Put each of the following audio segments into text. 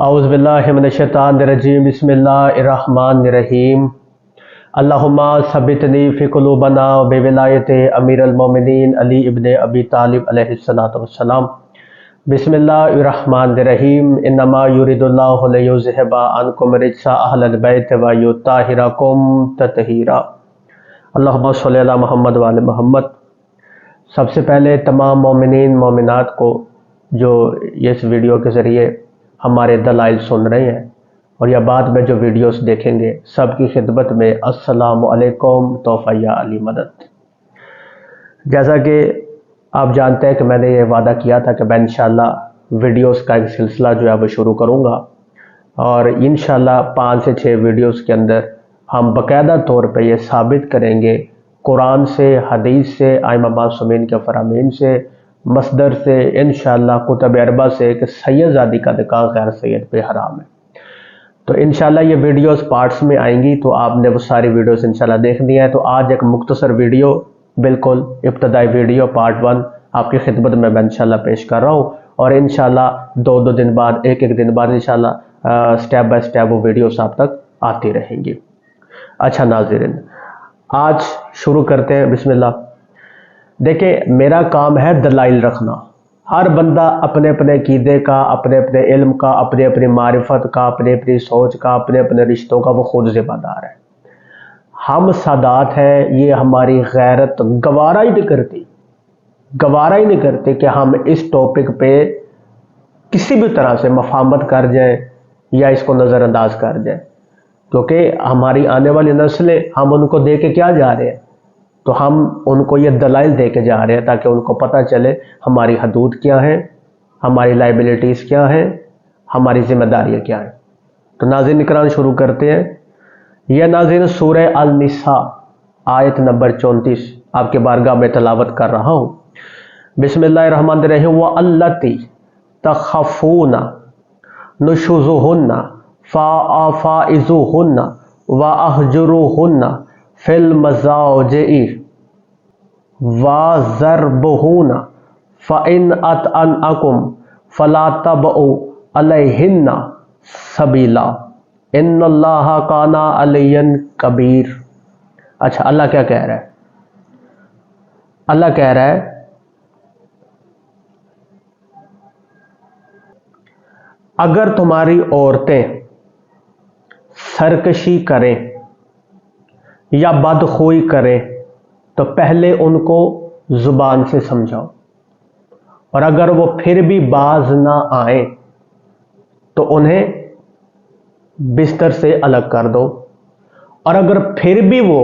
اعوذ باللہ من الشیطان الرجیم بسم اللہ الرحمن الرحیم اللہم ثبتنی فی قلوبنا بولایت امیر المومنین علی ابن ابی طالب علیہ الصلوۃ والسلام۔ بسم اللہ الرحمن الرحیم انما یرید اللہ لیذھب عنکم الرجس اہل البیت ویطہرکم تطہیرا۔ اللہم صلی علی محمد وعلی محمد۔ سب سے پہلے تمام مومنین مومنات کو جو اس ویڈیو کے ذریعے ہمارے دلائل سن رہے ہیں اور یا بعد میں جو ویڈیوز دیکھیں گے، سب کی خدمت میں السلام علیکم، توفیہ یا علی مدد۔ جیسا کہ آپ جانتے ہیں کہ میں نے یہ وعدہ کیا تھا کہ میں انشاءاللہ ویڈیوز کا ایک سلسلہ جو ہے وہ شروع کروں گا، اور انشاءاللہ 5 سے 6 ویڈیوز کے اندر ہم باقاعدہ طور پہ یہ ثابت کریں گے قرآن سے، حدیث سے، ائمہ معصومین کے فرامین سے، مصدر سے، انشاءاللہ کتب اربع سے، کہ سید زادی کا نکاح غیر سید پہ حرام ہے۔ تو انشاءاللہ یہ ویڈیوز پارٹس میں آئیں گی، تو آپ نے وہ ساری ویڈیوز انشاءاللہ دیکھنی ہے۔ تو آج ایک مختصر ویڈیو، بالکل ابتدائی ویڈیو پارٹ 1 آپ کی خدمت میں انشاءاللہ پیش کر رہا ہوں، اور انشاءاللہ 2 دن بعد، ایک دن بعد انشاءاللہ سٹیپ بائی سٹیپ وہ ویڈیوز آپ تک آتی رہیں گی۔ اچھا ناظرین، آج شروع کرتے ہیں، بسم اللہ۔ دیکھیں، میرا کام ہے دلائل رکھنا۔ ہر بندہ اپنے اپنے عقیدے کا، اپنے اپنے علم کا، اپنے اپنی معرفت کا، اپنے اپنی سوچ کا، اپنے اپنے رشتوں کا وہ خود ذمہ دار ہے۔ ہم سادات ہیں، یہ ہماری غیرت گوارا ہی نہیں کرتی کہ ہم اس ٹاپک پہ کسی بھی طرح سے مفاہمت کر جائیں یا اس کو نظر انداز کر جائیں، کیونکہ ہماری آنے والی نسلیں، ہم ان کو دے کے کیا جا رہے ہیں؟ تو ہم ان کو یہ دلائل دے کے جا رہے ہیں تاکہ ان کو پتہ چلے ہماری حدود کیا ہیں، ہماری لائبلٹیز کیا ہیں، ہماری ذمہ داریاں کیا ہیں۔ تو ناظرین اکرام شروع کرتے ہیں۔ یہ ناظرین سورہ النساء آیت نمبر 34 آپ کے بارگاہ میں تلاوت کر رہا ہوں۔ بسم اللہ الرحمن الرحیم۔ وَاللَّتِي تَخَافُونَ نُشُوزُهُنَّ فَعِظُوهُنَّ وَأَهْجُرُوهُنَّ فِي الْمَضَاجِعِ وَضَرِّبُوهُنَّ فَإِنْ أَطَعْنَكُمْ فَلَا تَبْغُوا عَلَيْهِنَّ سَبِيلًا إِنَّ اللَّهَ كَانَ عَلِيًّا كَبِيرًا۔ اچھا، اللہ کیا کہہ رہا ہے؟ اللہ کہہ رہا ہے اگر تمہاری عورتیں سرکشی کریں یا بدخوئی کریں تو پہلے ان کو زبان سے سمجھاؤ، اور اگر وہ پھر بھی باز نہ آئیں تو انہیں بستر سے الگ کر دو، اور اگر پھر بھی وہ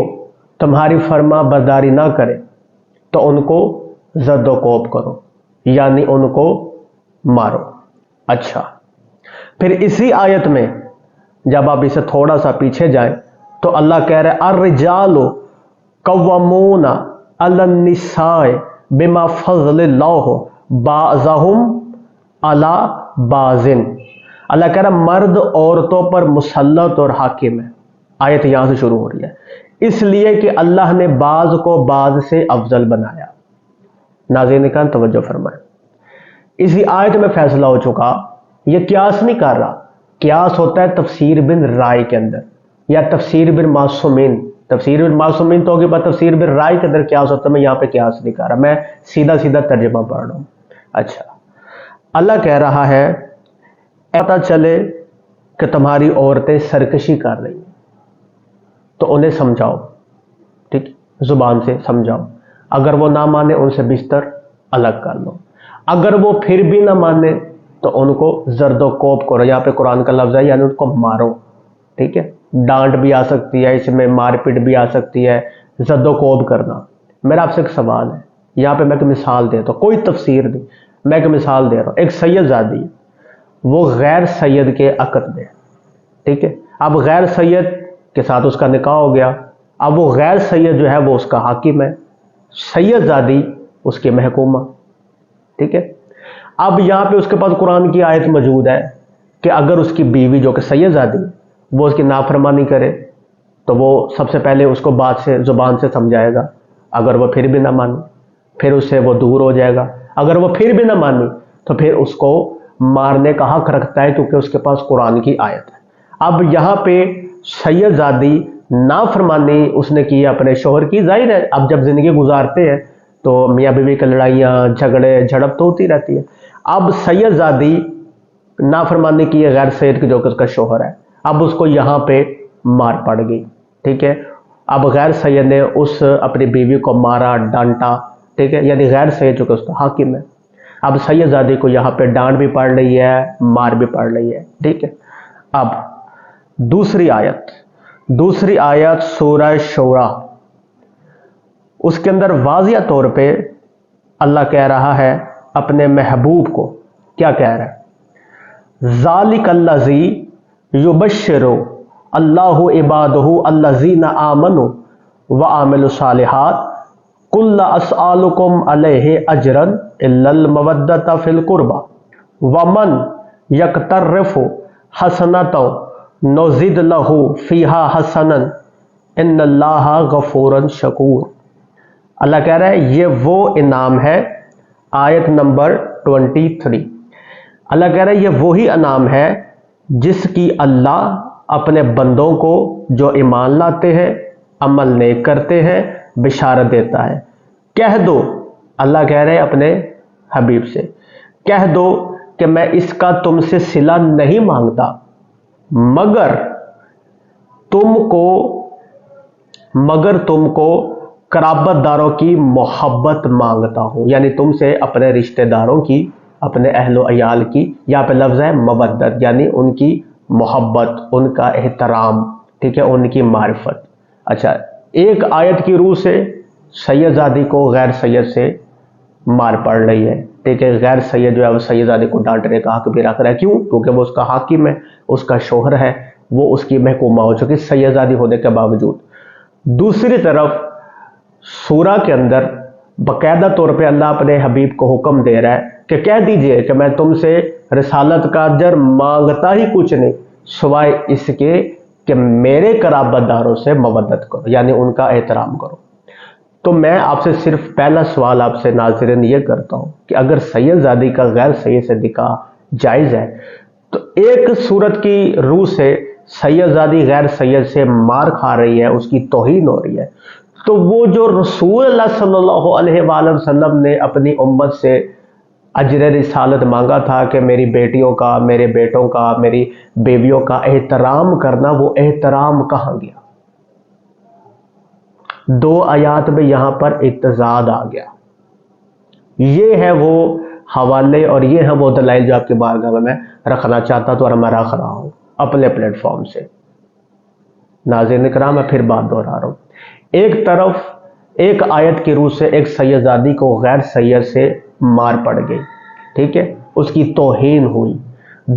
تمہاری فرما برداری نہ کرے تو ان کو زد و کوب کرو، یعنی ان کو مارو۔ اچھا، پھر اسی آیت میں جب آپ اسے تھوڑا سا پیچھے جائیں تو اللہ کہہ رہے الرجال قوامون علی النساء بما فضل اللہ بعضهم علی بعض۔ اللہ کہہ رہا مرد عورتوں پر مسلط اور حاکم ہے۔ آیت یہاں سے شروع ہو رہی ہے، اس لیے کہ اللہ نے بعض کو بعض سے افضل بنایا۔ ناظرین کرام توجہ فرمائیں، اسی آیت میں فیصلہ ہو چکا، یہ قیاس نہیں کر رہا۔ قیاس ہوتا ہے تفسیر بن رائے کے اندر، یا تفسیر بن معصومین۔ تفسیر بن معصومین تو ہوگی، پر تفسیر بن رائے کے اندر قیاس ہوتا ہے۔ میں یہاں پہ قیاس نہیں کر رہا، میں سیدھا ترجمہ پڑھ رہا ہوں۔ اچھا، اللہ کہہ رہا ہے پتہ چلے کہ تمہاری عورتیں سرکشی کر رہی ہیں تو انہیں سمجھاؤ، ٹھیک، زبان سے سمجھاؤ۔ اگر وہ نہ مانے ان سے بستر الگ کر لو، اگر وہ پھر بھی نہ مانے تو ان کو زرد و کوب کرو۔ یہاں پہ قرآن کا لفظ ہے، یعنی ان کو مارو، ٹھیک ہے۔ ڈانٹ بھی آ سکتی ہے، اس میں مار پیٹ بھی آ سکتی ہے، زد و کوب کرنا۔ میرا آپ سے ایک سوال ہے، یہاں پہ میں ایک مثال دیتا ہوں، کوئی تفسیر نہیں، میں ایک مثال دے رہا ہوں۔ ایک سید زادی، وہ غیر سید کے عقد میں، ٹھیک ہے۔ اب غیر سید کے ساتھ اس کا نکاح ہو گیا، اب وہ غیر سید جو ہے وہ اس کا حاکم ہے، سید زادی اس کی محکومہ، ٹھیک ہے۔ اب یہاں پہ اس کے پاس قرآن کی آیت موجود ہے کہ اگر اس کی بیوی جو کہ سید زادی وہ اس کی نافرمانی کرے تو وہ سب سے پہلے اس کو بات سے، زبان سے سمجھائے گا۔ اگر وہ پھر بھی نہ مانے پھر اس سے وہ دور ہو جائے گا، اگر وہ پھر بھی نہ مانی تو پھر اس کو مارنے کا حق رکھتا ہے کیونکہ اس کے پاس قرآن کی آیت ہے۔ اب یہاں پہ سید زادی نافرمانی اس نے کی اپنے شوہر کی، ظاہر ہے اب جب زندگی گزارتے ہیں تو میاں بیوی کی لڑائیاں جھگڑے جھڑپ تو ہوتی رہتی ہے۔ اب سید زادی نافرمانی کی ہے غیر سید کی جو کہ اس کا شوہر ہے، اب اس کو یہاں پہ مار پڑ گئی، ٹھیک ہے۔ اب غیر سید نے اس اپنی بیوی کو مارا ڈانٹا، ٹھیک ہے، یعنی غیر سید جو کہ اس کا حاکم ہے، اب سید زادی کو یہاں پہ ڈانٹ بھی پڑ رہی ہے، مار بھی پڑ رہی ہے، ٹھیک ہے۔ اب دوسری آیت سورہ شورى، اس کے اندر واضح طور پہ اللہ کہہ رہا ہے اپنے محبوب کو، کیا کہہ رہا ہے؟ ذالک الذی یبشر اللہ عبادہ الذین آمنوا وعملوا الصالحات قل لا اسألکم علیہ اجرا الا المودۃ فی القربى ومن یقترف حسنۃ نزد لہ فیہا حسنا ان اللہ غفور شکور۔ اللہ کہہ رہا ہے یہ وہ انعام ہے، آیت نمبر 23، اللہ کہہ رہا ہے یہ وہی انعام ہے جس کی اللہ اپنے بندوں کو جو ایمان لاتے ہیں عمل نیک کرتے ہیں بشارت دیتا ہے۔ کہہ دو، اللہ کہہ رہے اپنے حبیب سے، کہہ دو کہ میں اس کا تم سے صلہ نہیں مانگتا مگر تم کو قرابت داروں کی محبت مانگتا ہوں، یعنی تم سے اپنے رشتہ داروں کی، اپنے اہل و عیال کی، یہاں پہ لفظ ہے مودت، یعنی ان کی محبت، ان کا احترام، ٹھیک ہے، ان کی معرفت۔ اچھا، ایک آیت کی روح سے سید زادی کو غیر سید سے مار پڑ رہی ہے، ٹھیک ہے، غیر سید جو ہے وہ سید زادی کو ڈانٹنے کا حق بھی رکھ رہا ہے، کیوں؟ کیونکہ وہ اس کا حاکم ہے، اس کا شوہر ہے، وہ اس کی محکومہ ہو چکی سید زادی ہونے کے باوجود۔ دوسری طرف سورہ کے اندر باقاعدہ طور پہ اللہ اپنے حبیب کو حکم دے رہا ہے کہ کہہ دیجئے کہ میں تم سے رسالت کا اجر مانگتا ہی کچھ نہیں سوائے اس کے کہ میرے قرابت داروں سے مودت کرو، یعنی ان کا احترام کرو۔ تو میں آپ سے صرف پہلا سوال آپ سے ناظرین یہ کرتا ہوں کہ اگر سید زادی کا غیر سید سے نکاح جائز ہے تو ایک صورت کی روح سے سید زادی غیر سید سے مار کھا رہی ہے، اس کی توہین ہو رہی ہے، تو وہ جو رسول اللہ صلی اللہ علیہ وآلہ وسلم نے اپنی امت سے اجر رسالت مانگا تھا کہ میری بیٹیوں کا، میرے بیٹوں کا، میری بیویوں کا احترام کرنا، وہ احترام کہاں گیا؟ دو آیات میں یہاں پر اعتزاز آ گیا۔ یہ ہے وہ حوالے اور یہ ہے وہ دلائل جو آپ کی بارگاہ میں رکھنا چاہتا تو اور میں رکھ رہا ہوں اپنے پلیٹ فارم سے۔ ناظرین کرام، میں پھر بات دہرا رہا ہوں، ایک طرف ایک آیت کی روح سے ایک سید زادی کو غیر سید سے مار پڑ گئی، ٹھیک ہے، اس کی توہین ہوئی۔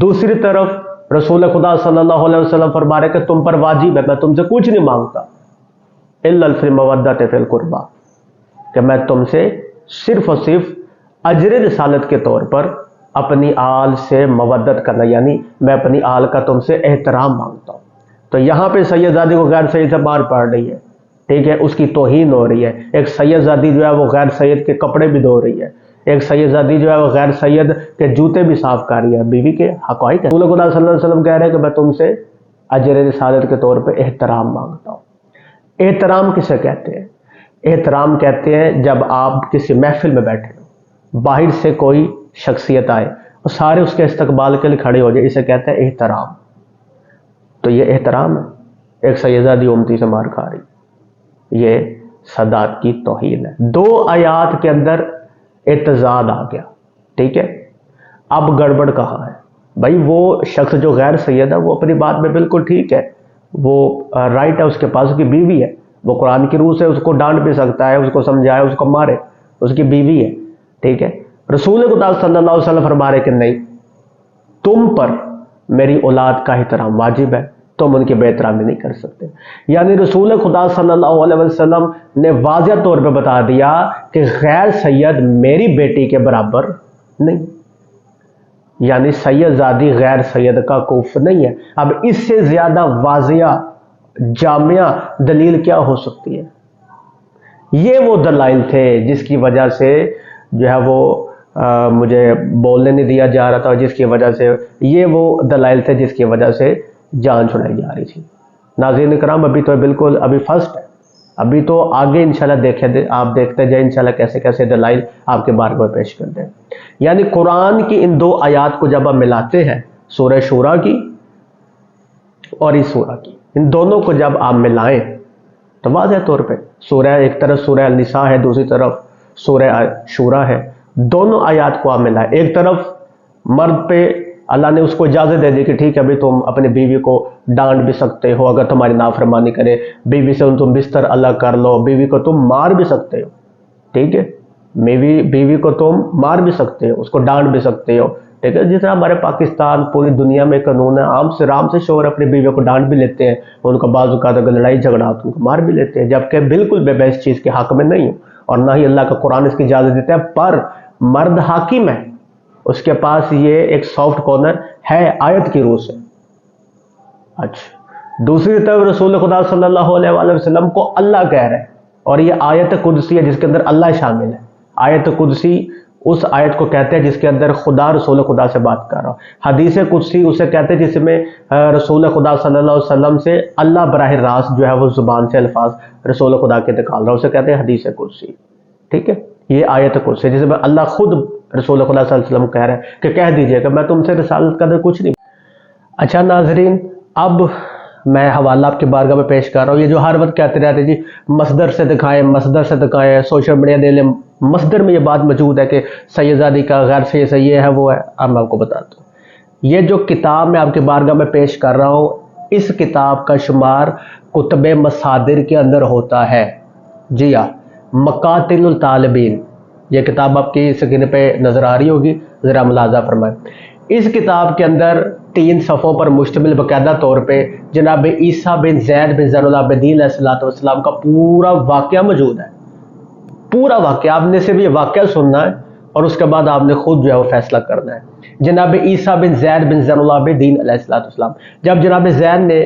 دوسری طرف رسول خدا صلی اللہ علیہ وسلم فرما رہے کہ تم پر واجب ہے، میں تم سے کچھ نہیں مانگتا الا المودۃ فی القربى، کہ میں تم سے صرف اور صرف اجر رسالت کے طور پر اپنی آل سے مودت کرنا، یعنی میں اپنی آل کا تم سے احترام مانگتا ہوں۔ تو یہاں پہ سید زادی کو غیر سید سے مار پڑ رہی ہے، ٹھیک ہے، اس کی توہین ہو رہی ہے۔ ایک سید زادی جو ہے وہ غیر سید کے کپڑے بھی دھو رہی ہے، ایک سید زادی جو ہے وہ غیر سید کے جوتے بھی صاف کر رہی ہے، بیوی کے حقائق ہے۔ رسول خدا صلی اللہ علیہ وسلم کہہ رہے ہیں کہ میں تم سے اجر رسالت کے طور پہ احترام مانگتا ہوں۔ احترام کسے کہتے ہیں؟ احترام کہتے ہیں جب آپ کسی محفل میں بیٹھے ہو، باہر سے کوئی شخصیت آئے اور سارے اس کے استقبال کے لیے کھڑے ہو جائے، اسے کہتے ہیں احترام۔ تو یہ احترام ہے۔ ایک سید زادی امتی سے مار کھا رہی، یہ سادات کی توہین ہے۔ دو آیات کے اندر اعتزاز آ گیا، ٹھیک ہے۔ اب گڑبڑ کہاں ہے؟ بھائی وہ شخص جو غیر سید ہے وہ اپنی بات میں بالکل ٹھیک ہے، وہ رائٹ ہے، اس کے پاس اس کی بیوی ہے، وہ قرآن کی روح سے اس کو ڈانٹ بھی سکتا ہے، اس کو سمجھائے، اس کو مارے، اس کی بیوی ہے، ٹھیک ہے۔ رسول خدا صلی اللہ علیہ وسلم فرما رہے کہ نہیں، تم پر میری اولاد کا احترام واجب ہے، تم ان کی بے احترامی نہیں کر سکتے۔ یعنی رسول خدا صلی اللہ علیہ وسلم نے واضح طور پہ بتا دیا کہ غیر سید میری بیٹی کے برابر نہیں، یعنی سید زادی غیر سید کا کوف نہیں ہے۔ اب اس سے زیادہ واضح جامع دلیل کیا ہو سکتی ہے؟ یہ وہ دلائل تھے جس کی وجہ سے جو ہے وہ مجھے بولنے نہیں دیا جا رہا تھا، جس کی وجہ سے یہ وہ دلائل تھے جس کی وجہ سے جان چھڑائی جا رہی تھی۔ ناظرین کرام، ابھی تو بالکل ابھی فرسٹ ہے، ابھی تو آگے انشاءاللہ آپ دیکھتے جائیں انشاءاللہ کیسے کیسے دلائل آپ کے بارگاہ میں پیش کرتے ہیں۔ یعنی قرآن کی ان 2 آیات کو جب آپ ملاتے ہیں، سورہ شورا کی اور اس سورہ کی، ان دونوں کو جب آپ ملائیں تو واضح طور پہ سورہ ایک طرف سورہ النساء ہے، دوسری طرف سورہ شورا ہے، دونوں آیات کو آپ ملائیں۔ ایک طرف مرد پہ اللہ نے اس کو اجازت دے دی کہ ٹھیک ہے ابھی تم اپنی بیوی کو ڈانٹ بھی سکتے ہو اگر تمہاری نافرمانی کرے، بیوی سے تم بستر الگ کر لو، بیوی کو تم مار بھی سکتے ہو، ٹھیک ہے، بیوی کو تم مار بھی سکتے ہو، اس کو ڈانٹ بھی سکتے ہو، ٹھیک ہے۔ جس طرح ہمارے پاکستان پوری دنیا میں قانون ہے، عام سے شوہر اپنی بیوی کو ڈانٹ بھی لیتے ہیں، ان کا بعض اوقات اگر لڑائی جھگڑا تو ان کو مار بھی لیتے ہیں، جبکہ بالکل بے بحث چیز کے حق میں نہیں ہوں اور نہ ہی اللہ کا قرآن اس کی اجازت دیتا ہے، پر مرد حاکم ہے، اس کے پاس یہ ایک سافٹ کارنر ہے آیت کی روح سے۔ اچھا، دوسری طرف رسول خدا صلی اللہ علیہ وآلہ وسلم کو اللہ کہہ رہے ہیں، اور یہ آیت قدسی ہے جس کے اندر اللہ شامل ہے۔ آیت قدسی اس آیت کو کہتے ہیں جس کے اندر خدا رسول خدا سے بات کر رہا ہو۔ حدیث قدسی اسے کہتے ہیں جس میں رسول خدا صلی اللہ علیہ وسلم سے اللہ براہ راست جو ہے وہ زبان سے الفاظ رسول خدا کے نکال رہا ہے، اسے کہتے ہیں حدیث قدسی، ٹھیک ہے۔ یہ آیت قدسی جس میں اللہ خود رسول خدا صلی اللہ علیہ وسلم کہہ رہے ہیں کہ کہہ دیجئے کہ میں تم سے رسالت کا کچھ نہیں۔ اچھا ناظرین، اب میں حوالہ آپ کے بارگاہ میں پیش کر رہا ہوں۔ یہ جو ہر وقت کہتے رہتے جی مصدر سے دکھائیں، مصدر سے دکھائیں، سوشل میڈیا دے لیں، مصدر میں یہ بات موجود ہے کہ سیدزادی کا غیر سے یہ ہے وہ ہے۔ اب میں آپ کو بتاتا ہوں، یہ جو کتاب میں آپ کے بارگاہ میں پیش کر رہا ہوں، اس کتاب کا شمار کتب مصادر کے اندر ہوتا ہے۔ جی ہاں، مقاتل الطالبین، یہ کتاب آپ کی سکرین پہ نظر آ رہی ہوگی، ذرا ملاحظہ فرمائیں۔ اس کتاب کے اندر 3 صفحوں پر مشتمل باقاعدہ طور پہ جناب عیسیٰ بن زید بن زین العابدین علیہ السلام کا پورا واقعہ موجود ہے، پورا واقعہ۔ آپ نے صرف یہ واقعہ سننا ہے اور اس کے بعد آپ نے خود جو ہے وہ فیصلہ کرنا ہے۔ جناب عیسیٰ بن زید بن زین العابدین علیہ السلام، جب جناب زید نے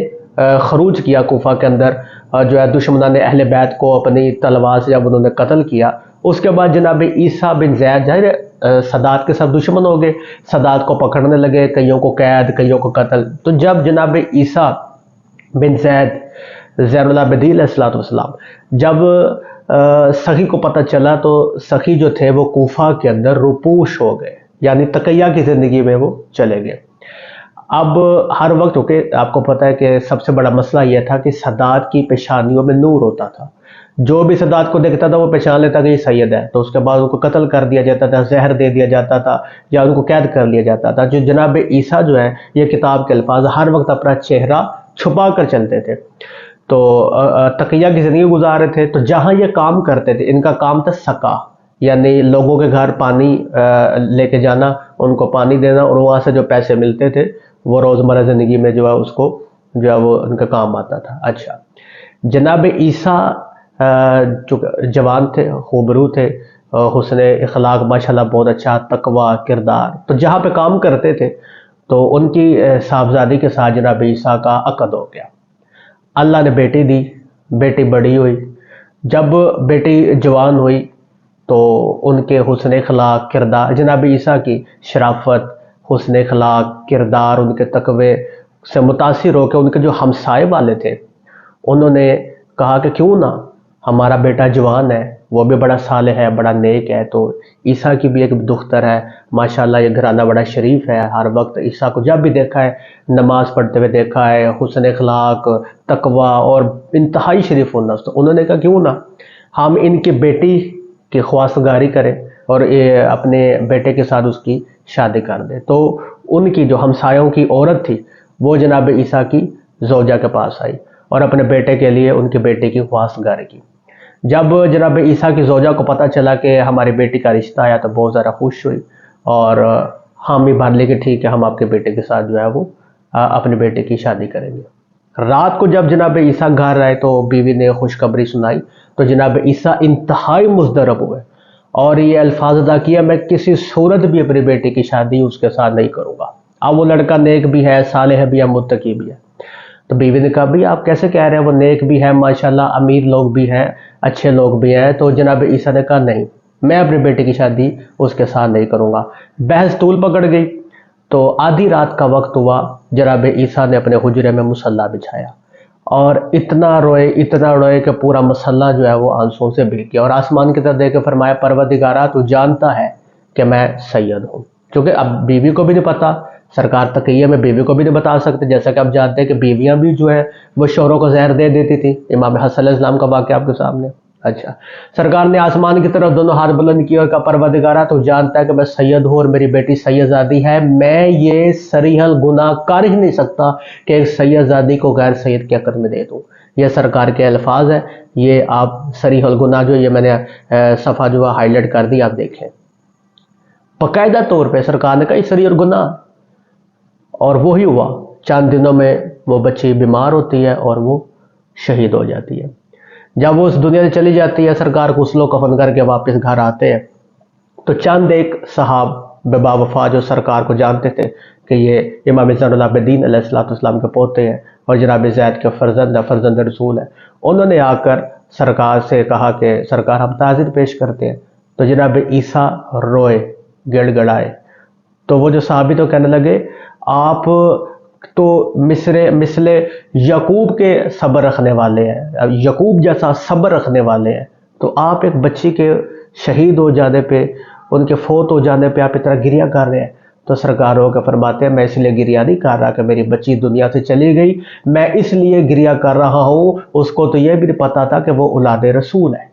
خروج کیا کوفہ کے اندر، جو ہے دشمنان اہل بیت کو اپنی تلوار سے جب انہوں نے قتل کیا، اس کے بعد جناب عیسیٰ بن زید سادات کے ساتھ دشمن ہو گئے، سادات کو پکڑنے لگے، کئیوں کو قید، کئیوں کو قتل۔ تو جب جناب عیسیٰ بن زید زین العابدین علیہ السلام جب سخی کو پتہ چلا تو سخی جو تھے وہ کوفہ کے اندر روپوش ہو گئے، یعنی تقیہ کی زندگی میں وہ چلے گئے۔ اب ہر وقت کیونکہ آپ کو پتہ ہے کہ سب سے بڑا مسئلہ یہ تھا کہ سادات کی پیشانیوں میں نور ہوتا تھا، جو بھی سادات کو دیکھتا تھا وہ پہچان لیتا کہ یہ سید ہے، تو اس کے بعد ان کو قتل کر دیا جاتا تھا، زہر دے دیا جاتا تھا یا ان کو قید کر لیا جاتا تھا۔ جو جناب عیسیٰ جو ہے یہ کتاب کے الفاظ ہر وقت اپنا چہرہ چھپا کر چلتے تھے، تو تقیہ کی زندگی گزار رہے تھے۔ تو جہاں یہ کام کرتے تھے، ان کا کام تھا سقا، یعنی لوگوں کے گھر پانی لے کے جانا، ان کو پانی دینا، اور وہاں سے جو پیسے ملتے تھے وہ روزمرہ زندگی میں جو ہے اس کو جو ہے وہ ان کا کام آتا تھا۔ اچھا، جناب عیسیٰ جو جوان تھے، خوبرو تھے، حسن اخلاق ماشاءاللہ بہت اچھا، تقوی کردار، تو جہاں پہ کام کرتے تھے تو ان کی صاحبزادی کے ساتھ جناب عیسیٰ کا عقد ہو گیا۔ اللہ نے بیٹی دی، بیٹی بڑی ہوئی، جب بیٹی جوان ہوئی تو ان کے حسن اخلاق کردار، جناب عیسیٰ کی شرافت، حسن اخلاق کردار، ان کے تقوی سے متاثر ہو کے ان کے جو ہمسائے والے تھے انہوں نے کہا کہ کیوں نہ ہمارا بیٹا جوان ہے، وہ بھی بڑا صالح ہے، بڑا نیک ہے، تو عیسیٰ کی بھی ایک دختر ہے، ماشاءاللہ یہ گھرانہ بڑا شریف ہے، ہر وقت عیسیٰ کو جب بھی دیکھا ہے نماز پڑھتے ہوئے دیکھا ہے، حسن اخلاق، تقوی اور انتہائی شریف ہونا۔ تو انہوں نے کہا کیوں نہ ہم ان کی بیٹی کی خواستگاری کریں اور اپنے بیٹے کے ساتھ اس کی شادی کر دیں۔ تو ان کی جو ہمسایوں کی عورت تھی وہ جناب عیسیٰ کی زوجہ کے پاس آئی اور اپنے بیٹے کے لیے ان کی بیٹے کی خواستگاری کی۔ جب جناب عیسیٰ کی زوجہ کو پتہ چلا کہ ہماری بیٹی کا رشتہ آیا تو بہت زیادہ خوش ہوئی اور حامی بھر لی کہ ٹھیک ہے ہم آپ کے بیٹے کے ساتھ جو ہے وہ اپنے بیٹے کی شادی کریں گے۔ رات کو جب جناب عیسیٰ گھر آئے تو بیوی نے خوشخبری سنائی تو جناب عیسیٰ انتہائی مضطرب ہوئے اور یہ الفاظ ادا کیا، میں کسی صورت بھی اپنی بیٹی کی شادی اس کے ساتھ نہیں کروں گا۔ اب وہ لڑکا نیک بھی ہے، صالح بھی ہے، متقی بھی ہے۔ تو بیوی نے کہا بھی آپ کیسے کہہ رہے ہیں، وہ نیک بھی ہے ماشاءاللہ، امیر لوگ بھی ہیں، اچھے لوگ بھی ہیں۔ تو جناب عیسیٰ نے کہا نہیں، میں اپنی بیٹی کی شادی اس کے ساتھ نہیں کروں گا۔ بحث طول پکڑ گئی تو آدھی رات کا وقت ہوا، جناب عیسیٰ نے اپنے حجرے میں مصلی بچھایا اور اتنا روئے کہ پورا مصلی جو ہے وہ آنسوں سے بھیگ گیا، اور آسمان کی طرف دیکھ کے فرمایا پروردگارا تو جانتا ہے کہ میں سید ہوں۔ کیونکہ اب بیوی کو بھی نہیں پتا، سرکار تقیہ میں بیوی کو بھی نہیں بتا سکتے، جیسا کہ آپ جانتے ہیں کہ بیویاں بھی جو ہے وہ شوہروں کو زہر دے دیتی تھی۔ امام حسن علیہ السلام کا واقعہ آپ کے سامنے۔ اچھا، سرکار نے آسمان کی طرف دونوں ہاتھ بلند کیے اور کہا پروردگارا تو جانتا ہے کہ میں سید ہوں اور میری بیٹی سید زادی ہے، میں یہ صریح الگناہ کر ہی نہیں سکتا کہ ایک سید زادی کو غیر سید کے عقد میں دے دوں۔ یہ سرکار کے الفاظ ہیں، یہ آپ صریح الگناہ جو یہ میں نے صفحہ جو ہائی لائٹ کر دی آپ دیکھیں، باقاعدہ طور پہ سرکار نے کہا یہ صریح الگناہ، اور وہی ہوا۔ چند دنوں میں وہ بچی بیمار ہوتی ہے اور وہ شہید ہو جاتی ہے۔ جب وہ اس دنیا سے چلی جاتی ہے، سرکار کو غسل و کفن کر کے واپس گھر آتے ہیں تو چند ایک صحابہ با وفا جو سرکار کو جانتے تھے کہ یہ امام زین العابدین علیہ السلام کے پوتے ہیں اور جناب زید کے فرزند رسول ہیں، انہوں نے آ کر سرکار سے کہا کہ سرکار ہم تعزیت پیش کرتے ہیں۔ تو جناب عیسیٰ روئے، گڑ گڑائے، تو وہ جو صحابی تو کہنے لگے آپ تو مثل یعقوب کے صبر رکھنے والے ہیں، یعقوب جیسا صبر رکھنے والے ہیں، تو آپ ایک بچی کے شہید ہو جانے پہ، ان کے فوت ہو جانے پہ آپ اتنا گریہ کر رہے ہیں؟ تو سرکار ہو کے فرماتے ہیں میں اس لیے گریہ نہیں کر رہا کہ میری بچی دنیا سے چلی گئی، میں اس لیے گریہ کر رہا ہوں، اس کو تو یہ بھی نہیں پتا تھا کہ وہ اولاد رسول ہے۔